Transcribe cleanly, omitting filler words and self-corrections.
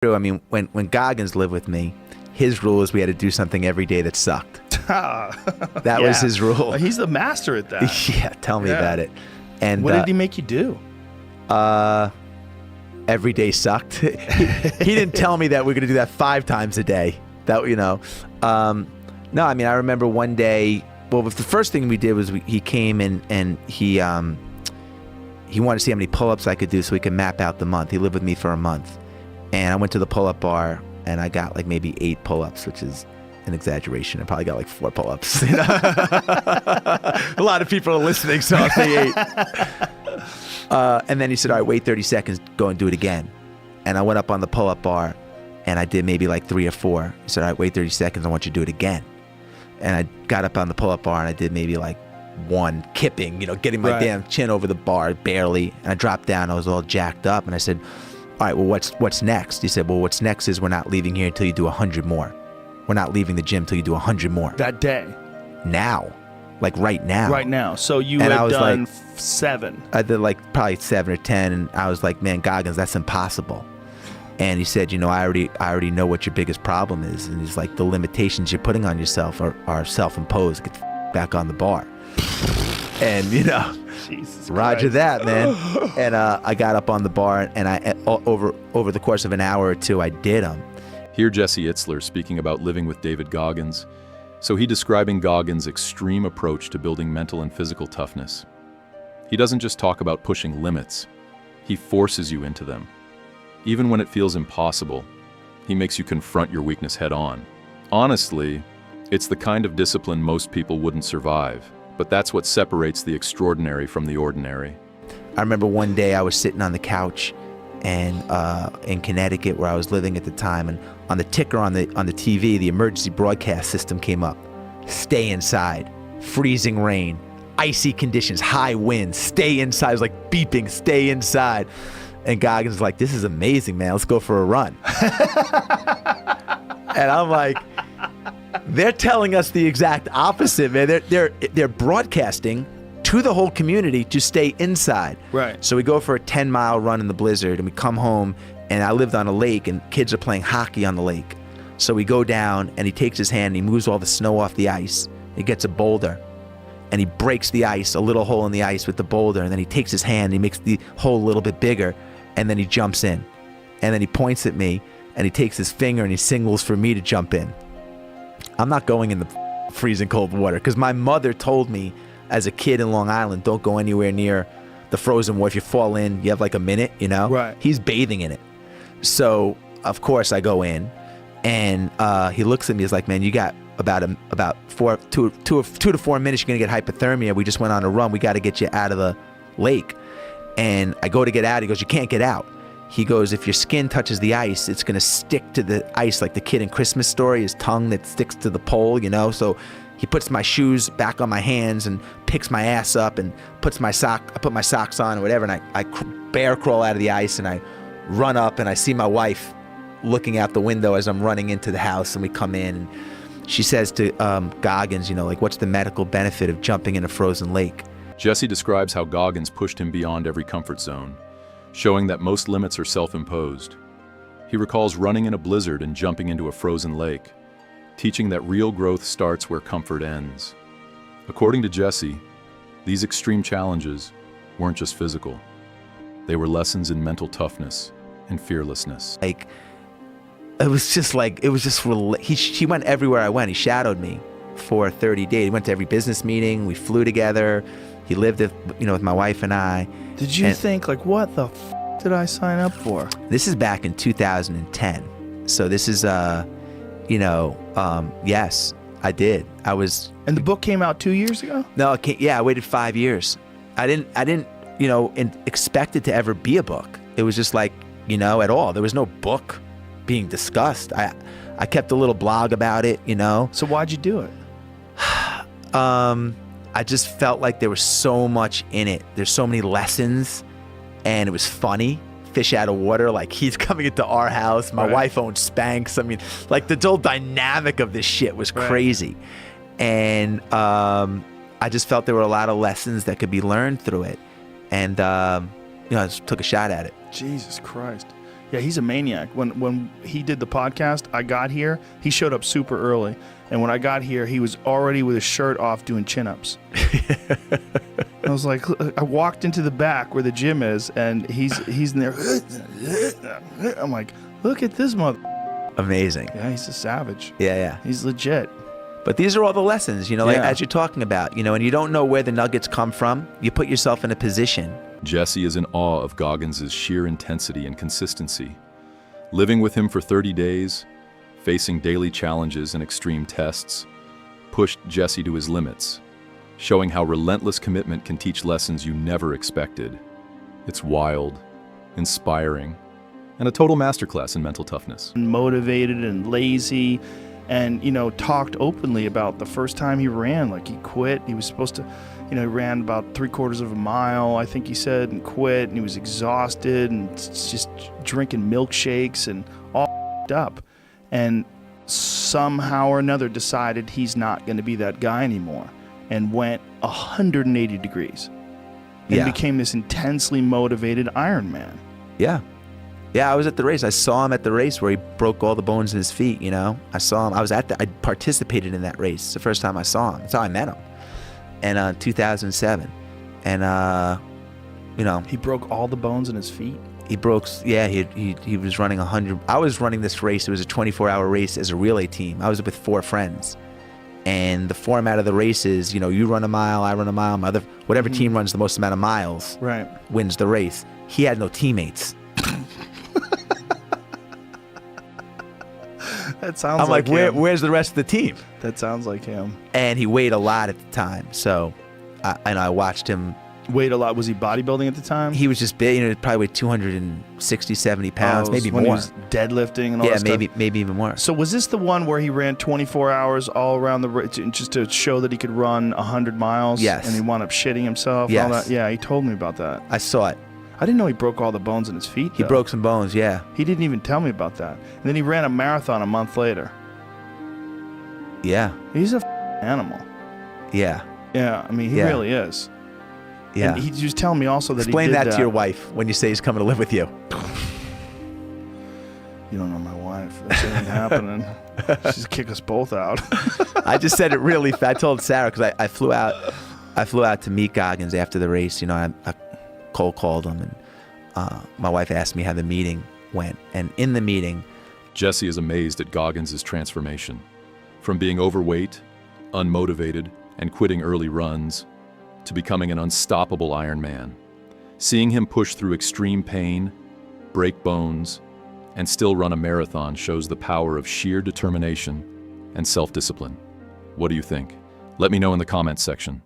true. I mean, when Goggins lived with me, his rule is we had to do something every day that sucked. That was his rule. He's the master at that. Yeah, tell me about it. And what did he make you do? Every day sucked. He didn't tell me that we're going to do that 5 times a day. That, you know. No, I mean, I remember one day, well, the first thing we did was he came and he wanted to see how many pull-ups I could do so he could map out the month. He lived with me for a month. And I went to the pull-up bar, and I got like maybe 8 pull-ups, which is an exaggeration. I probably got like 4 pull-ups. You know? A lot of people are listening, so I'll say 8. And then he said, all right, wait 30 seconds, go and do it again. And I went up on the pull-up bar, and I did maybe like 3 or 4. He said, all right, wait 30 seconds, I want you to do it again. And I got up on the pull-up bar, and I did maybe like 1 kipping, you know, getting my damn chin over the bar, barely. And I dropped down, I was all jacked up, and I said, all right, well, what's next? He said, well, what's next is we're not leaving here until you do 100 more. We're not leaving the gym until you do 100 more. That day? Now. Like right now. Right now. So you had done 7. I did like probably 7 or 10, and I was like, man, Goggins, that's impossible. And he said, you know, I already know what your biggest problem is. And he's like, the limitations you're putting on yourself are self-imposed. Get the back on the bar. And, you know, Jesus Roger Christ. that, man. And I got up on the bar, and I over the course of an hour or 2, I did them. Hear Jesse Itzler speaking about living with David Goggins. So he describing Goggins' extreme approach to building mental and physical toughness. He doesn't just talk about pushing limits, he forces you into them. Even when it feels impossible, he makes you confront your weakness head on. Honestly, it's the kind of discipline most people wouldn't survive, but that's what separates the extraordinary from the ordinary. I remember one day I was sitting on the couch and in Connecticut, where I was living at the time, and on the ticker on the TV, the emergency broadcast system came up. Stay inside, freezing rain, icy conditions, high winds, stay inside. It was like beeping, stay inside. And Goggins was like, this is amazing, man, let's go for a run. And I'm like, they're telling us the exact opposite, man. They're broadcasting to the whole community to stay inside. Right. So we go for a 10-mile run in the blizzard, and we come home, and I lived on a lake, and kids are playing hockey on the lake. So we go down, and he takes his hand, and he moves all the snow off the ice. He gets a boulder, and he breaks the ice, a little hole in the ice with the boulder, and then he takes his hand, and he makes the hole a little bit bigger, and then he jumps in. And then he points at me, and he takes his finger, and he signals for me to jump in. I'm not going in the freezing cold water, because my mother told me as a kid in Long Island, don't go anywhere near the frozen water. If you fall in, you have like a minute, you know? Right. He's bathing in it. So, of course, I go in, and he looks at me, he's like, man, you got about 2 to 4 minutes, you're going to get hypothermia. We just went on a run. We got to get you out of the lake. And I go to get out. He goes, you can't get out. He goes, if your skin touches the ice, it's going to stick to the ice like the kid in Christmas Story, his tongue that sticks to the pole, you know? So he puts my shoes back on my hands and picks my ass up and I put my socks on or whatever, and I bear crawl out of the ice, and I run up, and I see my wife looking out the window as I'm running into the house, and we come in, and she says to Goggins, you know, like, what's the medical benefit of jumping in a frozen lake? Jesse describes how Goggins pushed him beyond every comfort zone, showing that most limits are self-imposed. He recalls running in a blizzard and jumping into a frozen lake, teaching that real growth starts where comfort ends. According to Jesse, these extreme challenges weren't just physical. They were lessons in mental toughness and fearlessness. Like, he went everywhere I went. He shadowed me for 30 days. He went to every business meeting. We flew together. He lived, with my wife and I. Did you think, like, what the did I sign up for? This is back in 2010. So this is, yes, I did. And the book came out 2 years ago? No, I waited 5 years. I didn't, expect it to ever be a book. It was just like, at all. There was no book being discussed. I kept a little blog about it, So why'd you do it? I just felt like there was so much in it. There's so many lessons, and it was funny. Fish out of water, like he's coming into our house. My wife owns Spanx. I mean, like the whole dynamic of this shit was crazy. And I just felt there were a lot of lessons that could be learned through it. And, I just took a shot at it. Jesus Christ. Yeah, he's a maniac. When he did the podcast, I got here, he showed up super early. And when I got here, he was already with his shirt off doing chin-ups. I was like, I walked into the back where the gym is, and he's in there. I'm like, look at this mother. Amazing. Yeah, he's a savage. Yeah. He's legit. But these are all the lessons, like Yeah. as you're talking about, and you don't know where the nuggets come from. You put yourself in a position. Jesse is in awe of Goggins' sheer intensity and consistency. Living with him for 30 days, facing daily challenges and extreme tests, pushed Jesse to his limits, showing how relentless commitment can teach lessons you never expected. It's wild, inspiring, and a total masterclass in mental toughness. Motivated and lazy, and talked openly about the first time he ran. Like, he quit. He was supposed to, he ran about 3/4 of a mile, I think he said, and quit. And he was exhausted and just drinking milkshakes and all up. And somehow or another decided he's not going to be that guy anymore, and went 180 degrees and became this intensely motivated Ironman. Yeah. Yeah, I was at the race. I saw him at the race where he broke all the bones in his feet, I saw him. I participated in that race. It's the first time I saw him. That's how I met him. And 2007. And He broke all the bones in his feet. he was running 100. I was running this race. It was a 24-hour race as a relay team. I was with 4 friends. And the format of the race is, you run a mile, I run a mile, whatever team runs the most amount of miles wins the race. He had no teammates. That sounds I'm like, him. where's the rest of the team? That sounds like him. And he weighed a lot at the time. So, I watched him. Weighed a lot. Was he bodybuilding at the time? He was just big, probably weighed 260, 70 pounds, maybe when more. He was deadlifting and all that stuff. maybe even more. So was this the one where he ran 24 hours all around just to show that he could run 100 miles? Yes. And he wound up shitting himself? Yes. And all that? Yeah, he told me about that. I saw it. I didn't know he broke all the bones in his feet, He though. broke some bones, yeah. He didn't even tell me about that. And then he ran a marathon a month later. Yeah. He's a animal. Yeah. Yeah, I mean, he really is. Yeah. And he was telling me also that Explain he did that to your wife when you say he's coming to live with you. You don't know my wife. This ain't happening. She's kick us both out. I just said it really fast. I told Sarah because I flew out to meet Goggins after the race. I cold called him, and my wife asked me how the meeting went. And in the meeting, Jesse is amazed at Goggins' transformation. From being overweight, unmotivated, and quitting early runs, to becoming an unstoppable Ironman. Seeing him push through extreme pain, break bones, and still run a marathon shows the power of sheer determination and self-discipline. What do you think? Let me know in the comments section.